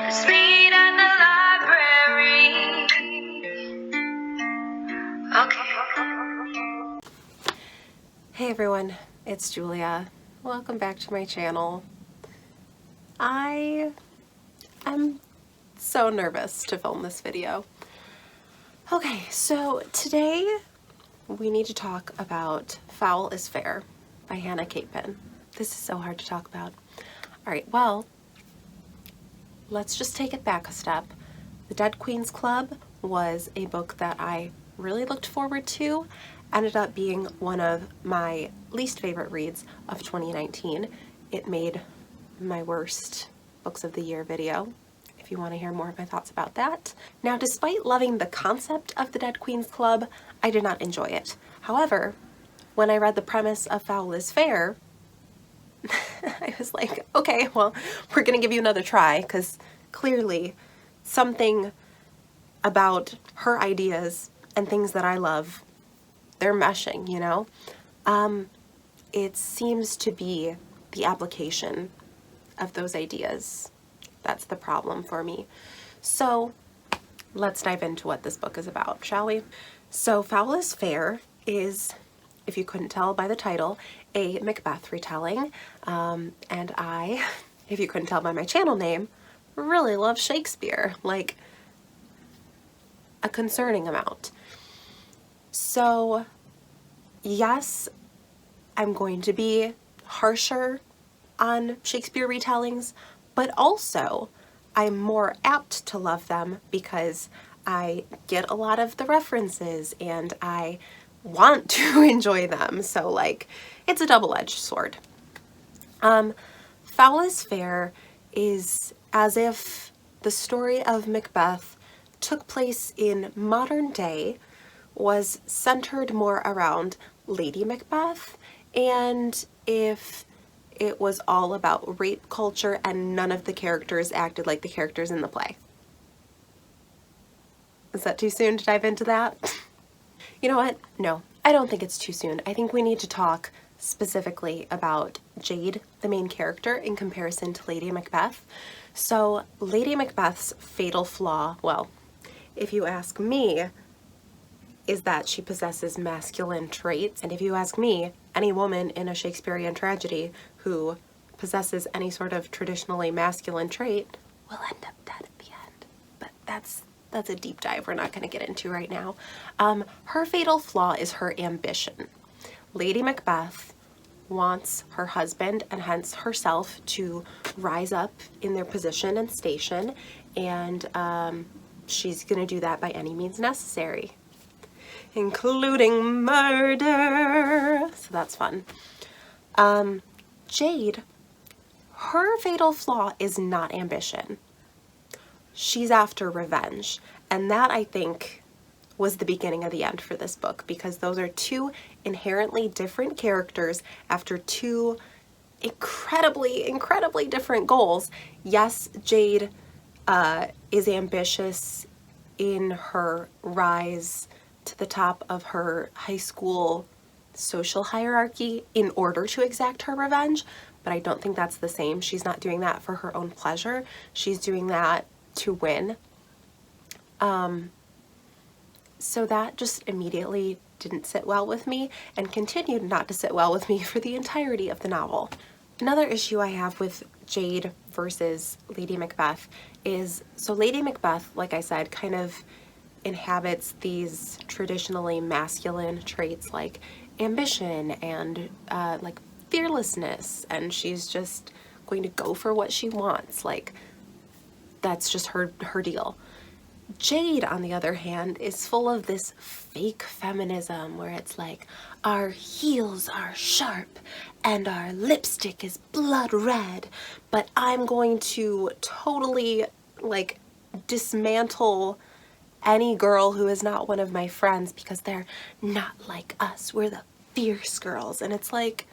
Let's meet at the library. Okay. Hey everyone, it's Julia. Welcome back to my channel. I am so nervous to film this video. Okay, so today we need to talk about Foul is Fair by Hannah Capin. This is so hard to talk about. Alright, well, let's just take it back a step. The Dead Queen's Club was a book that I really looked forward to. Ended up being one of my least favorite reads of 2019. It made my worst books of the year video, if you want to hear more of my thoughts about that. Now, despite loving the concept of the Dead Queen's Club, I did not enjoy it. However, when I read the premise of Foul is Fair, I was like, okay, well, we're gonna give you another try, because clearly something about her ideas and things that I love, they're meshing, you know? It seems to be the application of those ideas that's the problem for me. So let's dive into what this book is about, shall we? So Foul is Fair is, if you couldn't tell by the title, a Macbeth retelling, and I, if you couldn't tell by my channel name, really love Shakespeare, like a concerning amount. So yes, I'm going to be harsher on Shakespeare retellings, but also I'm more apt to love them because I get a lot of the references and I want to enjoy them. So like, it's a double-edged sword. Foul is Fair is as if the story of Macbeth took place in modern day, was centered more around Lady Macbeth, and if it was all about rape culture and none of the characters acted like the characters in the play. Is that too soon to dive into that? You know what? No, I don't think it's too soon. I think we need to talk specifically about Jade, the main character, in comparison to Lady Macbeth. So Lady Macbeth's fatal flaw, well, if you ask me, is that she possesses masculine traits. And if you ask me, any woman in a Shakespearean tragedy who possesses any sort of traditionally masculine trait will end up dead at the end. But that's a deep dive we're not going to get into right now. Her fatal flaw is her ambition. Lady Macbeth wants her husband and hence herself to rise up in their position and station, and she's going to do that by any means necessary, including murder. So that's fun. Jade, her fatal flaw is not ambition. She's after revenge. And that, I think, was the beginning of the end for this book, because those are two inherently different characters after two incredibly, incredibly different goals. Yes, Jade is ambitious in her rise to the top of her high school social hierarchy in order to exact her revenge, but I don't think that's the same. She's not doing that for her own pleasure. She's doing that to win. So that just immediately didn't sit well with me and continued not to sit well with me for the entirety of the novel. Another issue I have with Jade versus Lady Macbeth is, so Lady Macbeth, like I said, kind of inhabits these traditionally masculine traits like ambition and like fearlessness, and she's just going to go for what she wants. Like, that's just her deal. Jade, on the other hand, is full of this fake feminism where it's like, our heels are sharp and our lipstick is blood red, but I'm going to totally like dismantle any girl who is not one of my friends because they're not like us. We're the fierce girls. And it's like,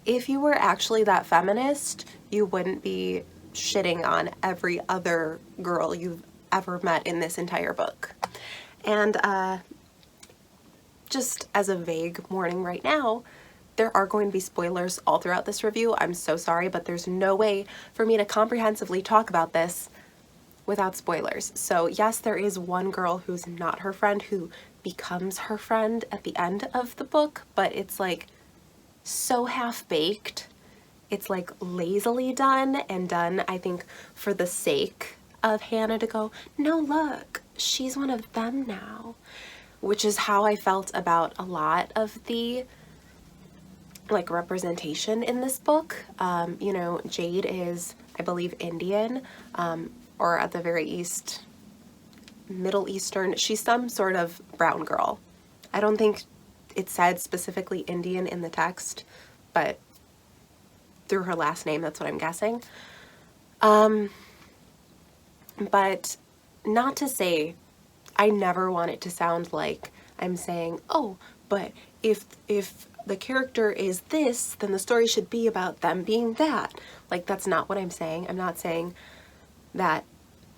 if you were actually that feminist, you wouldn't be shitting on every other girl you've ever met in this entire book. And just as a vague warning right now, there are going to be spoilers all throughout this review. I'm so sorry, but there's no way for me to comprehensively talk about this without spoilers. So yes, there is one girl who's not her friend who becomes her friend at the end of the book, but it's like so half-baked. It's like lazily done, and done, I think, for the sake of Hannah to go, no, look, she's one of them now, which is how I felt about a lot of the like representation in this book. You know, Jade is, I believe, Indian, or at the very east, Middle Eastern. She's some sort of brown girl. I don't think it said specifically Indian in the text, but through her last name, that's what I'm guessing. But not to say, I never want it to sound like I'm saying, oh, but if the character is this, then the story should be about them being that. Like, that's not what I'm saying. I'm not saying that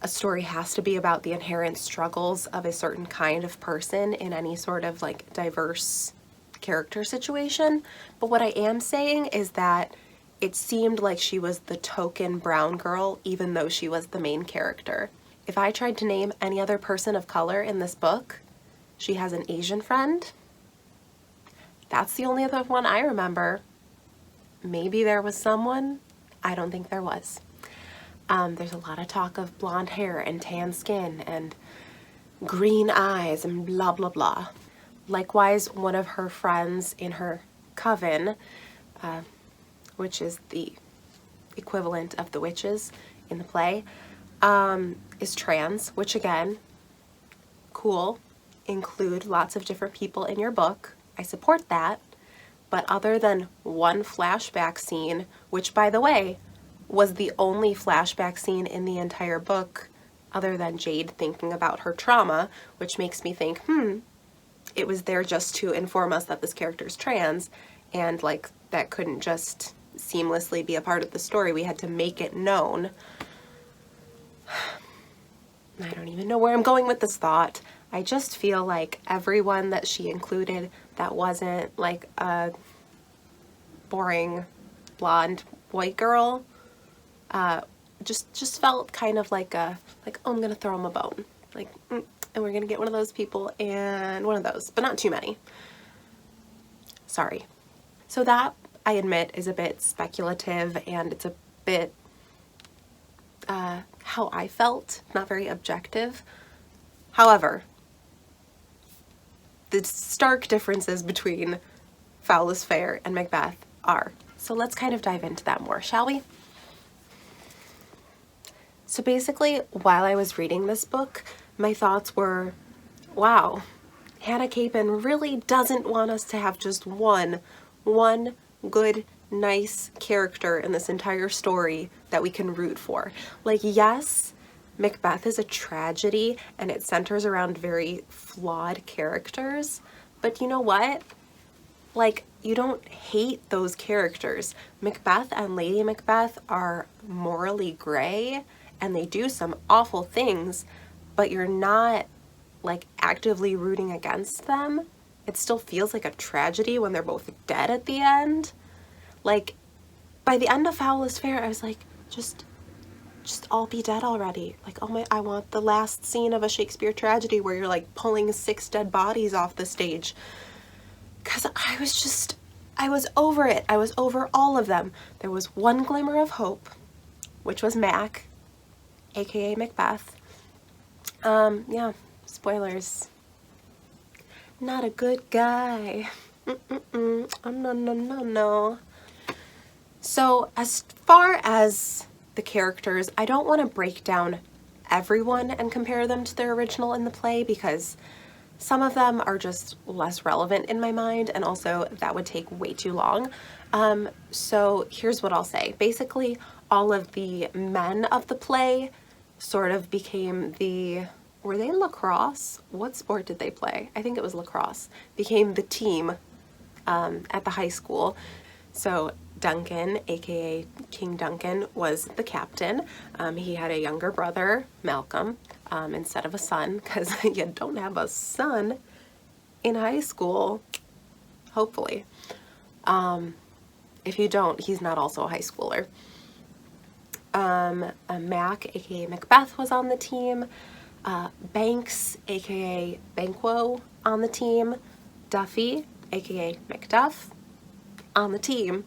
a story has to be about the inherent struggles of a certain kind of person in any sort of like diverse character situation. But what I am saying is that it seemed like she was the token brown girl, even though she was the main character. If I tried to name any other person of color in this book, she has an Asian friend. That's the only other one I remember. Maybe there was someone. I don't think there was. There's a lot of talk of blonde hair and tan skin and green eyes and blah, blah, blah. Likewise, one of her friends in her coven, which is the equivalent of the witches in the play, is trans, which again, cool. Include lots of different people in your book. I support that. But other than one flashback scene, which by the way, was the only flashback scene in the entire book other than Jade thinking about her trauma, which makes me think, it was there just to inform us that this character is trans, and like that couldn't just seamlessly be a part of the story. We had to make it known. I don't even know where I'm going with this thought. I just feel like everyone that she included that wasn't like a boring blonde white girl just felt kind of like oh, I'm gonna throw him a bone, like and we're gonna get one of those people and one of those, but not too many. Sorry. So that, I admit, is a bit speculative, and it's a bit how I felt, not very objective. However, the stark differences between Foul is Fair and Macbeth are. So let's kind of dive into that more, shall we? So basically, while I was reading this book, my thoughts were, wow, Hannah Capin really doesn't want us to have just one good, nice character in this entire story that we can root for. Like, yes, Macbeth is a tragedy and it centers around very flawed characters, but you know what? Like, you don't hate those characters. Macbeth and Lady Macbeth are morally gray and they do some awful things, but you're not like actively rooting against them. It still feels like a tragedy when they're both dead at the end. Like, by the end of Foul is Fair, I was like, just all be dead already. Like, oh my, I want the last scene of a Shakespeare tragedy where you're like pulling 6 dead bodies off the stage. Cause I was over it. I was over all of them. There was one glimmer of hope, which was Mac, aka Macbeth. Yeah, spoilers. Not a good guy. Oh, no. So as far as the characters, I don't want to break down everyone and compare them to their original in the play, because some of them are just less relevant in my mind, and also that would take way too long. So here's what I'll say. Basically, all of the men of the play sort of became were they lacrosse? What sport did they play? I think it was lacrosse. Became the team at the high school. So Duncan, aka King Duncan, was the captain. He had a younger brother, Malcolm, instead of a son, because you don't have a son in high school, hopefully. If you don't, he's not also a high schooler. Mac, aka Macbeth, was on the team. Banks, aka Banquo, on the team. Duffy, aka Macduff, on the team.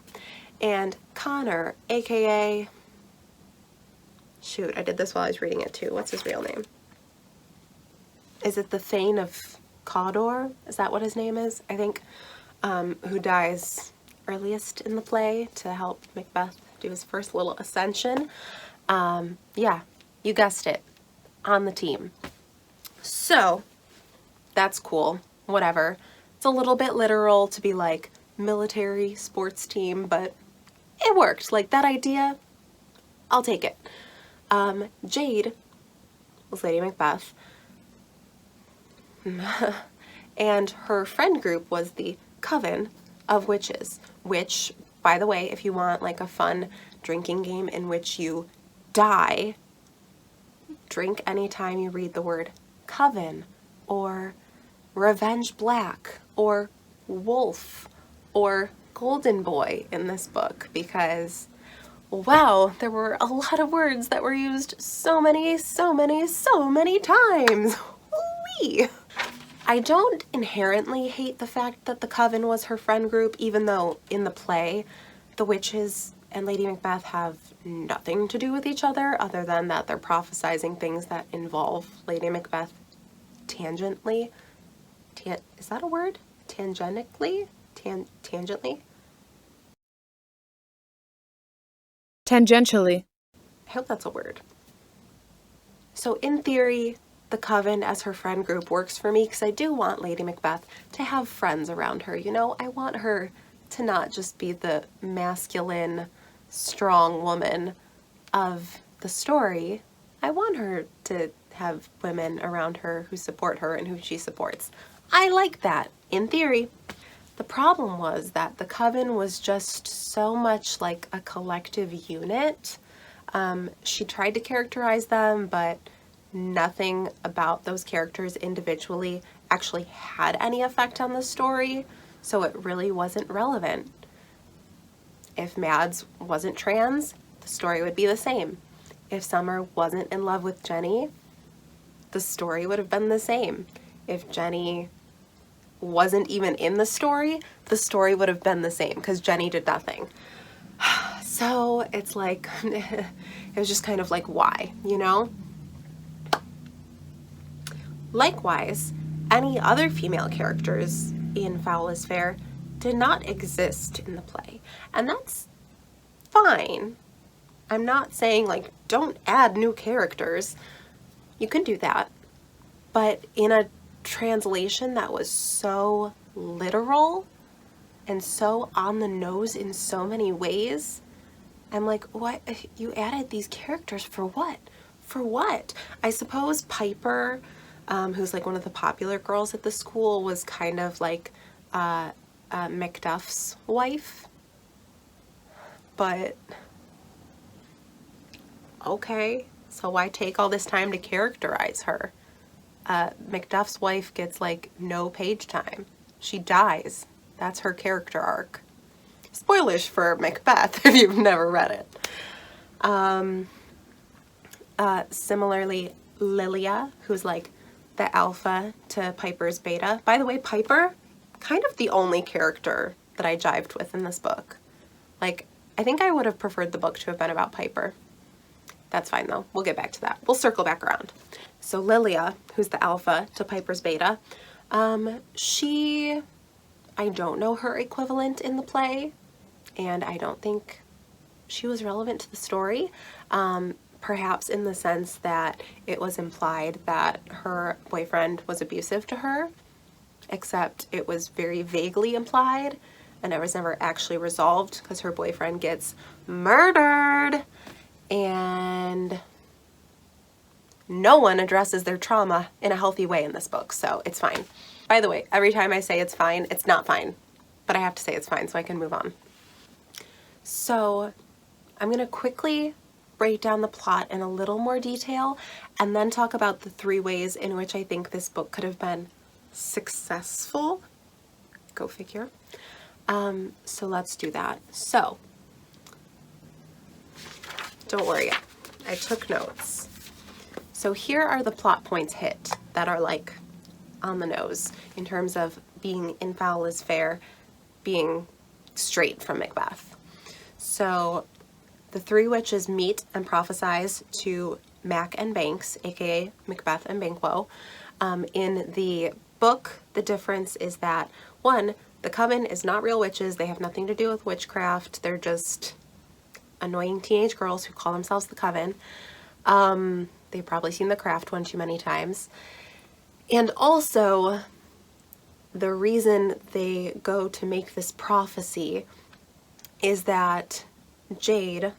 And Connor, aka... Shoot, I did this while I was reading it too. What's his real name? Is it the Thane of Cawdor? Is that what his name is? I think, who dies earliest in the play to help Macbeth do his first little ascension. Yeah, you guessed it, on the team. So, that's cool, whatever. It's a little bit literal to be like military sports team, but it worked. Like, that idea, I'll take it. Jade was Lady Macbeth, and her friend group was the Coven of Witches, which, by the way, if you want like a fun drinking game in which you die, drink anytime you read the word Coven, or Revenge Black, or Wolf, or Golden Boy in this book, because wow, there were a lot of words that were used so many times. Woo-wee. I don't inherently hate the fact that the Coven was her friend group, even though in the play, the witches and Lady Macbeth have nothing to do with each other than that they're prophesizing things that involve Lady Macbeth tangentially. Is that a word? Tangentially? Tangentially? Tangentially. I hope that's a word. So in theory, the Coven as her friend group works for me because I do want Lady Macbeth to have friends around her, you know? I want her to not just be the masculine, strong woman of the story. I want her to have women around her who support her and who she supports. I like that, in theory. The problem was that the Coven was just so much like a collective unit. She tried to characterize them, but nothing about those characters individually actually had any effect on the story, so it really wasn't relevant. If Mads wasn't trans, the story would be the same. If Summer wasn't in love with Jenny, the story would have been the same. If Jenny wasn't even in the story would have been the same because Jenny did nothing. So it's like, it was just kind of like, why, you know? Likewise, any other female characters in Foul is Fair did not exist in the play, and that's fine. I'm not saying like, don't add new characters. You can do that, but in a translation that was so literal and so on the nose in so many ways, I'm like, what? You added these characters for what? For what? I suppose Piper, who's like one of the popular girls at the school, was kind of like Macduff's wife, but okay, so why take all this time to characterize her? Macduff's wife gets like no page time. She dies. That's her character arc. Spoilers for Macbeth if you've never read it. Similarly, Lilia, who's like the alpha to Piper's beta. By the way, Piper, kind of the only character that I jived with in this book. Like, I think I would have preferred the book to have been about Piper. That's fine though. We'll get back to that. We'll circle back around. So Lilia, who's the alpha to Piper's beta, I don't know her equivalent in the play, and I don't think she was relevant to the story. Perhaps in the sense that it was implied that her boyfriend was abusive to her, except it was very vaguely implied, and it was never actually resolved because her boyfriend gets murdered, and no one addresses their trauma in a healthy way in this book, so it's fine. By the way, every time I say it's fine, it's not fine, but I have to say it's fine so I can move on. So I'm going to quickly break down the plot in a little more detail and then talk about the 3 ways in which I think this book could have been successful. Go figure. So let's do that. So don't worry, I took notes. So here are the plot points hit that are like on the nose in terms of being in foul is fair, being straight from Macbeth. So the three witches meet and prophesize to Mac and Banks, aka Macbeth and Banquo. In the book, the difference is that, one, the coven is not real witches. They have nothing to do with witchcraft. They're just annoying teenage girls who call themselves the coven. They've probably seen The Craft one too many times. And also, the reason they go to make this prophecy is that Jade,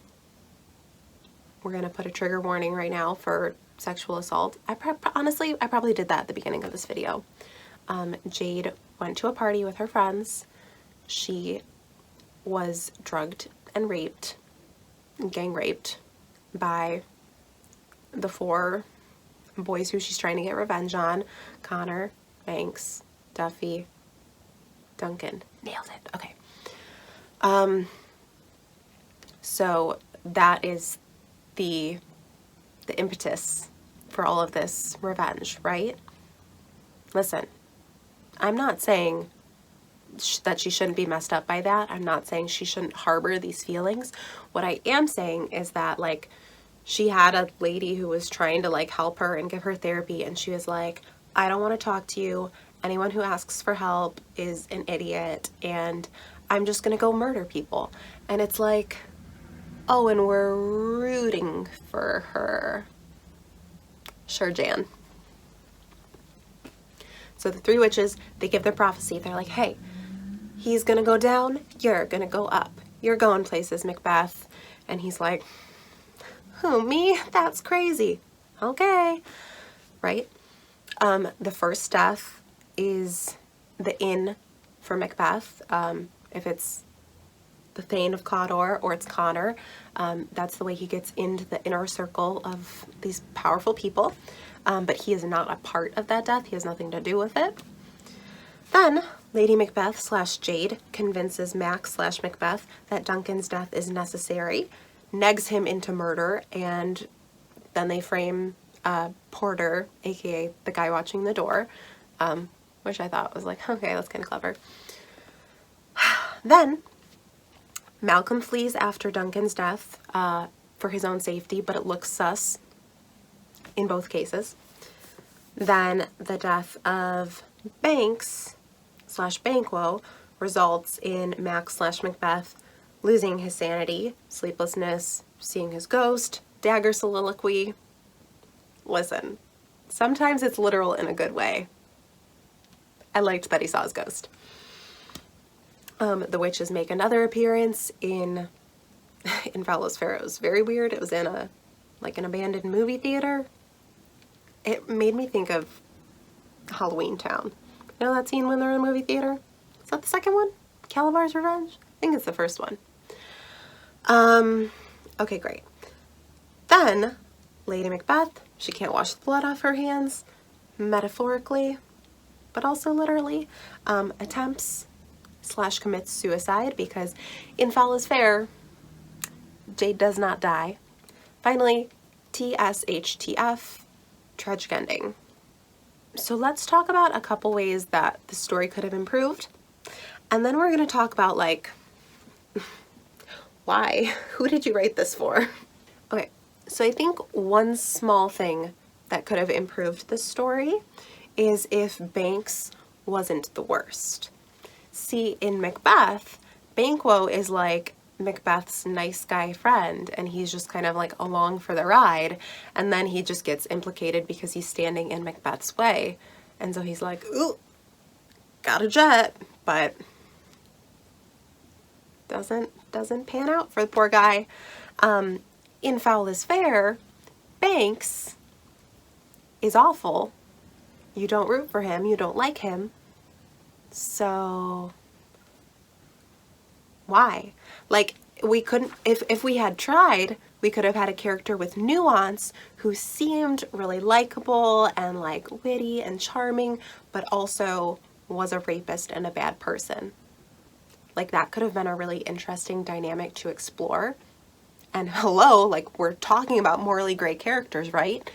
we're going to put a trigger warning right now for sexual assault. Honestly, I probably did that at the beginning of this video. Jade went to a party with her friends. She was drugged and raped, gang raped, by the four boys who she's trying to get revenge on. Connor, Banks, Duffy, Duncan. Nailed it. Okay. So that is the impetus for all of this revenge, right? Listen, I'm not saying that she shouldn't be messed up by that. I'm not saying she shouldn't harbor these feelings. What I am saying is that, like, she had a lady who was trying to, like, help her and give her therapy, and she was like, I don't want to talk to you. Anyone who asks for help is an idiot, and I'm just gonna go murder people. And it's like, oh, and we're rooting for her. Sure, Jan. So the three witches, they give their prophecy. They're like, hey, he's gonna go down, you're gonna go up. You're going places, Macbeth. And he's like, who, me? That's crazy. Okay. Right? The first death is the inn for Macbeth. If it's the Thane of Cawdor or it's Connor, that's the way he gets into the inner circle of these powerful people. But he is not a part of that death. He has nothing to do with it. Then Lady Macbeth slash Jade convinces Mac slash Macbeth that Duncan's death is necessary, negs him into murder, and then they frame Porter, aka the guy watching the door, which I thought was like, okay, that's kind of clever. Then Malcolm flees after Duncan's death for his own safety, but it looks sus in both cases. Then the death of Banks slash Banquo results in Mac slash Macbeth losing his sanity, sleeplessness, seeing his ghost, dagger soliloquy. Listen, sometimes it's literal in a good way. I liked that he saw his ghost. The witches make another appearance in Foul is Fair. It was very weird. It was in an abandoned movie theater. It made me think of Halloween Town. You know that scene when they're in a movie theater? Is that the second one? Calabar's Revenge? I think it's the first one. Okay, great. Then Lady Macbeth, she can't wash the blood off her hands, metaphorically, but also literally, attempts slash commits suicide because in Foul is Fair, Jade does not die. Finally, TSHTF, tragic ending. So let's talk about a couple ways that the story could have improved. And then we're going to talk about, like, why? Who did you write this for? Okay, so I think one small thing that could have improved this story is if Banks wasn't the worst. See, in Macbeth, Banquo is like Macbeth's nice guy friend, and he's just kind of like along for the ride, and then he just gets implicated because he's standing in Macbeth's way, and so he's like, ooh, got a jet, but doesn't pan out for the poor guy. In Foul is Fair, Banks is awful. You don't root for him, you don't like him, so why? Like, we couldn't, if we had tried, we could have had a character with nuance who seemed really likable and like witty and charming, but also was a rapist and a bad person. Like, that could have been a really interesting dynamic to explore. And hello, like, we're talking about morally gray characters, right?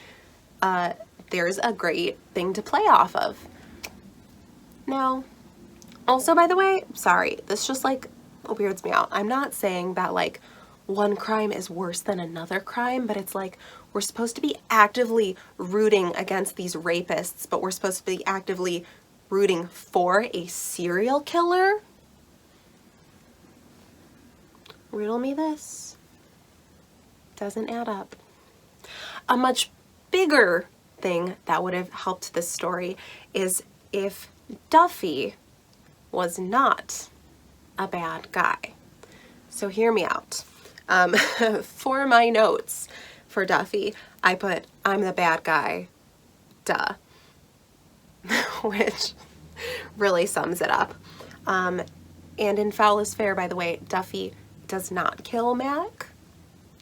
There's a great thing to play off of. Now, also, by the way, sorry, this just like weirds me out. I'm not saying that like one crime is worse than another crime, but it's like we're supposed to be actively rooting against these rapists, but we're supposed to be actively rooting for a serial killer? Riddle me this. Doesn't add up. A much bigger thing that would have helped this story is if Duffy was not a bad guy. So hear me out. For my notes for Duffy, I put, I'm the bad guy, duh, which really sums it up. And in Foul is Fair, by the way, Duffy does not kill Mac,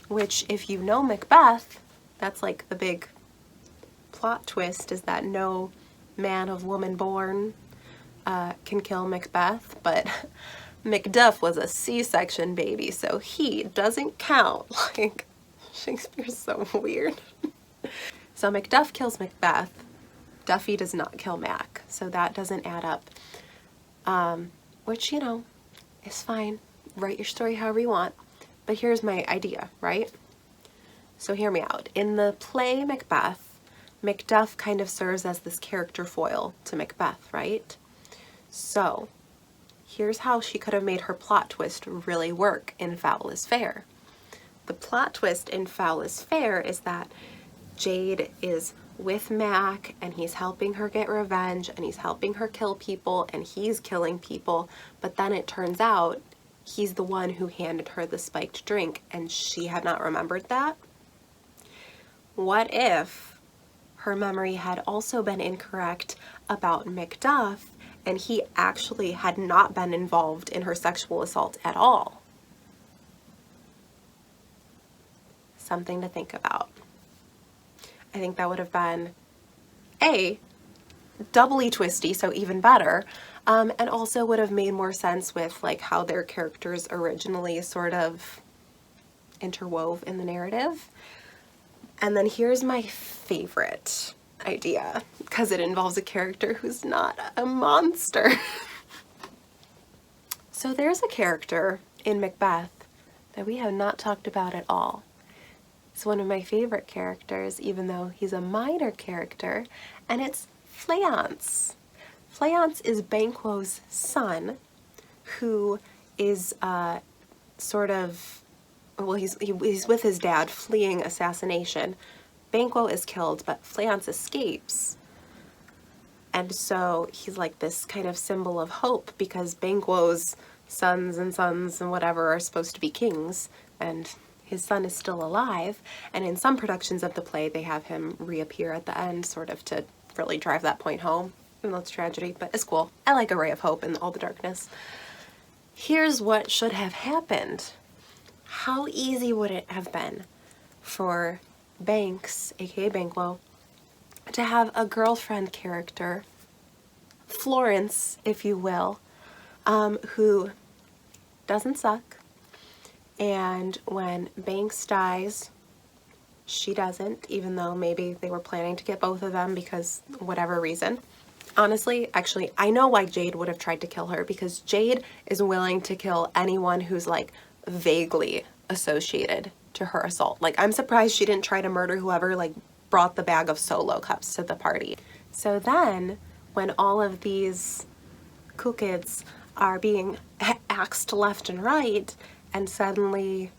which if you know Macbeth, that's like the big plot twist, is that no man of woman born can kill Macbeth, but Macduff was a C-section baby, so he doesn't count. Like, Shakespeare's so weird. So Macduff kills Macbeth, Duffy does not kill Mac, so that doesn't add up. Which, you know, is fine. Write your story however you want. But here's my idea, right? So hear me out. In the play Macbeth, Macduff kind of serves as this character foil to Macbeth, right? So here's how she could have made her plot twist really work in Foul is Fair. The plot twist in Foul is Fair is that Jade is with Mac and he's helping her get revenge and he's helping her kill people and he's killing people, but then it turns out he's the one who handed her the spiked drink and she had not remembered that. What if her memory had also been incorrect about Macduff and he actually had not been involved in her sexual assault at all? Something to think about. I think that would have been A, doubly twisty, so even better, and also would have made more sense with like how their characters originally sort of interwove in the narrative. And then here's my favorite idea, because it involves a character who's not a monster. So there's a character in Macbeth that we have not talked about at all. It's one of my favorite characters, even though he's a minor character, and it's Fleance. Fleance is Banquo's son, who is sort of, well, he's with his dad fleeing assassination. Banquo is killed, but Fleance escapes. And so he's like this kind of symbol of hope because Banquo's sons and whatever are supposed to be kings, and his son is still alive. And in some productions of the play, they have him reappear at the end, sort of to really drive that point home. Even though it's tragedy, but it's cool. I like a ray of hope in all the darkness. Here's what should have happened. How easy would it have been for Banks, aka Banquo, to have a girlfriend character, Florence, if you will, who doesn't suck, and when Banks dies, she doesn't, even though maybe they were planning to get both of them because whatever reason. Honestly, actually, I know why Jade would have tried to kill her, because Jade is willing to kill anyone who's like vaguely associated to her assault. Like, I'm surprised she didn't try to murder whoever like brought the bag of Solo cups to the party. So then when all of these cool kids are being axed left and right, and suddenly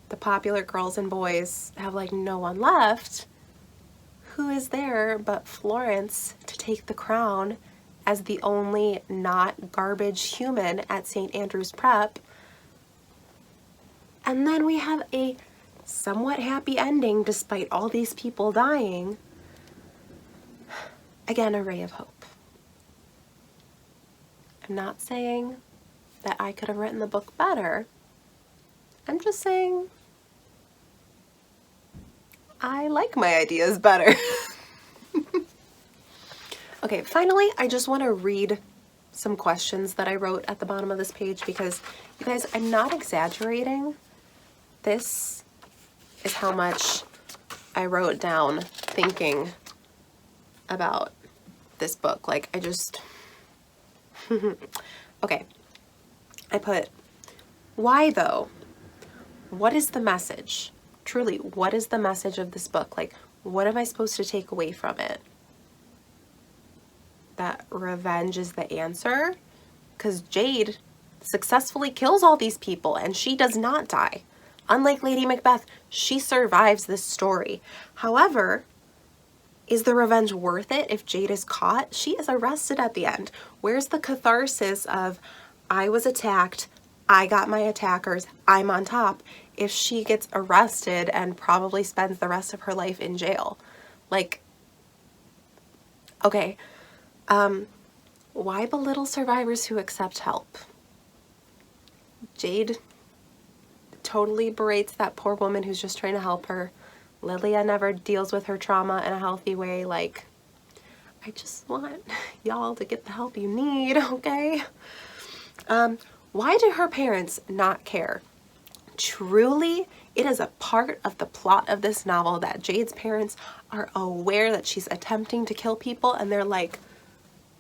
the popular girls and boys have like no one left, who is there but Florence to take the crown as the only not garbage human at St. Andrew's Prep? And then we have a somewhat happy ending despite all these people dying. Again, a ray of hope. I'm not saying that I could have written the book better. I'm just saying I like my ideas better. Okay, finally, I just want to read some questions that I wrote at the bottom of this page because, you guys, I'm not exaggerating. this is how much I wrote down thinking about this book. Like, I just, okay. I put, why though? What is the message? Truly, what is the message of this book? Like, what am I supposed to take away from it? That revenge is the answer? Because Jade successfully kills all these people and she does not die. Unlike Lady Macbeth, she survives this story. However, is the revenge worth it if Jade is caught? She is arrested at the end. Where's the catharsis of, I was attacked, I got my attackers, I'm on top, if she gets arrested and probably spends the rest of her life in jail? Like, okay, why belittle survivors who accept help? Jade totally berates that poor woman who's just trying to help her. Lilia never deals with her trauma in a healthy way. Like, I just want y'all to get the help you need, okay? Why do her parents not care? Truly, it is a part of the plot of this novel that Jade's parents are aware that she's attempting to kill people, and they're like,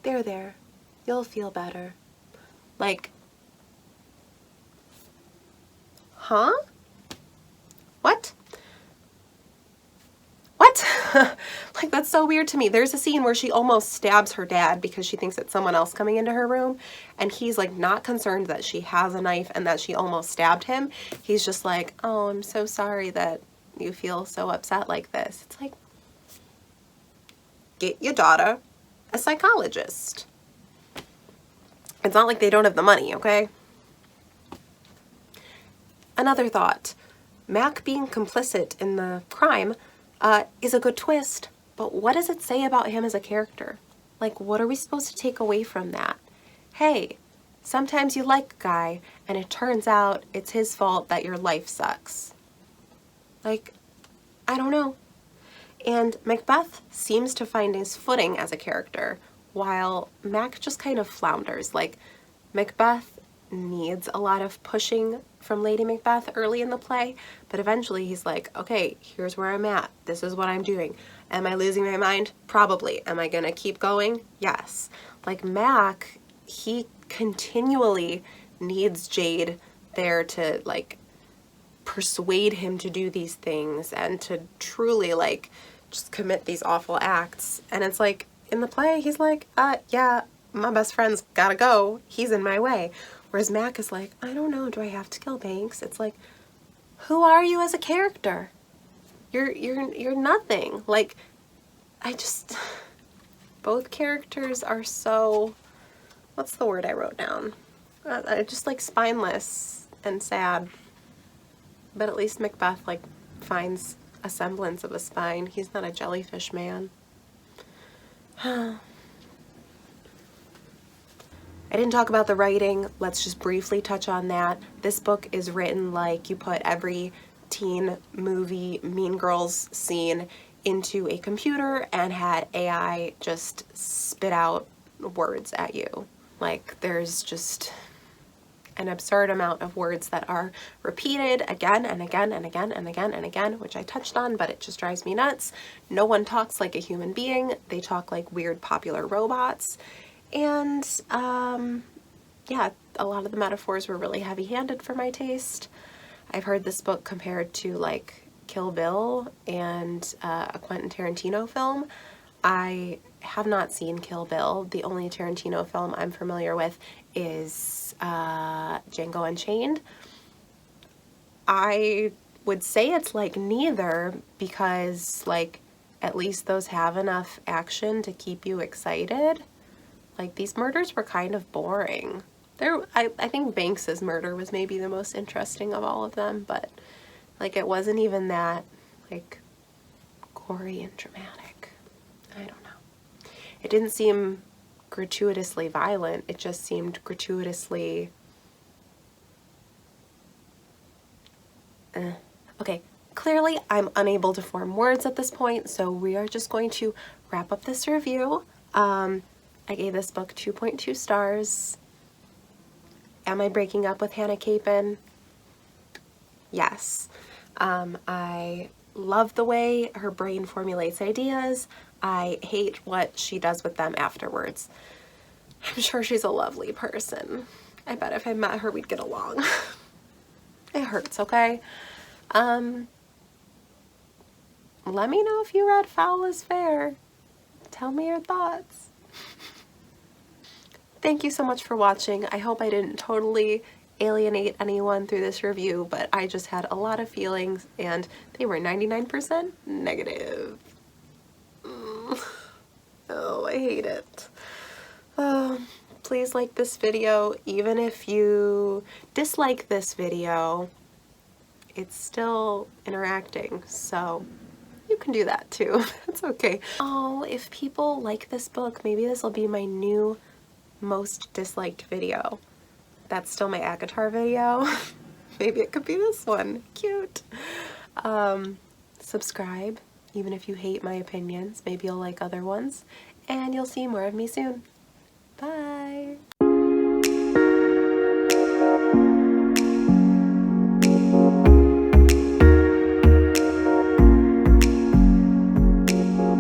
there, you'll feel better. Like, huh? What? Like, that's so weird to me. There's a scene where she almost stabs her dad because she thinks it's someone else coming into her room, and he's like not concerned that she has a knife and that she almost stabbed him. He's just like, oh, I'm so sorry that you feel so upset like this. It's like, get your daughter a psychologist. It's not like they don't have the money, okay? Another thought, Mac being complicit in the crime is a good twist, but what does it say about him as a character? Like, what are we supposed to take away from that? Hey, sometimes you like a guy and it turns out it's his fault that your life sucks. Like, I don't know. And Macbeth seems to find his footing as a character, while Mac just kind of flounders. Like, Macbeth needs a lot of pushing from Lady Macbeth early in the play, but eventually he's like, okay, here's where I'm at. This is what I'm doing. Am I losing my mind? Probably. Am I gonna keep going? Yes. Like, Mac, he continually needs Jade there to, like, persuade him to do these things and to truly, like, just commit these awful acts. And it's like, in the play, he's like, yeah, my best friend's gotta go. He's in my way. Whereas Mac is like, I don't know, do I have to kill Banks? It's like, who are you as a character? You're nothing. Like, I just, both characters are so, what's the word I wrote down? Just like spineless and sad. But at least Macbeth, like, finds a semblance of a spine. He's not a jellyfish man. I didn't talk about the writing. Let's just briefly touch on that. This book is written like you put every teen movie Mean Girls scene into a computer and had AI just spit out words at you. Like, there's just an absurd amount of words that are repeated again and again and again and again and again, which I touched on, but it just drives me nuts. No one talks like a human being. They talk like weird popular robots. And yeah, a lot of the metaphors were really heavy-handed for my taste. I've heard this book compared to like Kill Bill and a Quentin Tarantino film. I have not seen Kill Bill. The only Tarantino film I'm familiar with is Django Unchained. I would say it's like neither, because like at least those have enough action to keep you excited. Like, these murders were kind of boring. I think Banks's murder was maybe the most interesting of all of them, but like, it wasn't even that like gory and dramatic. I don't know. It didn't seem gratuitously violent. It just seemed gratuitously Okay, clearly I'm unable to form words at this point, so we are just going to wrap up this review. I gave this book 2.2 stars. Am I breaking up with Hannah Capin? yes. I love the way her brain formulates ideas. I hate what she does with them afterwards. I'm sure she's a lovely person. I bet if I met her, we'd get along. It hurts, okay? Let me know if you read Foul is Fair. Tell me your thoughts. Thank you so much for watching. I hope I didn't totally alienate anyone through this review, but I just had a lot of feelings and they were 99% negative. Oh, I hate it. Please like this video. Even if you dislike this video, it's still interacting, so you can do that too. It's okay. Oh, if people like this book, maybe this will be my new most disliked video. That's still my ACOTAR video. Maybe it could be this one. Cute. Subscribe, even if you hate my opinions. Maybe you'll like other ones. And you'll see more of me soon. Bye.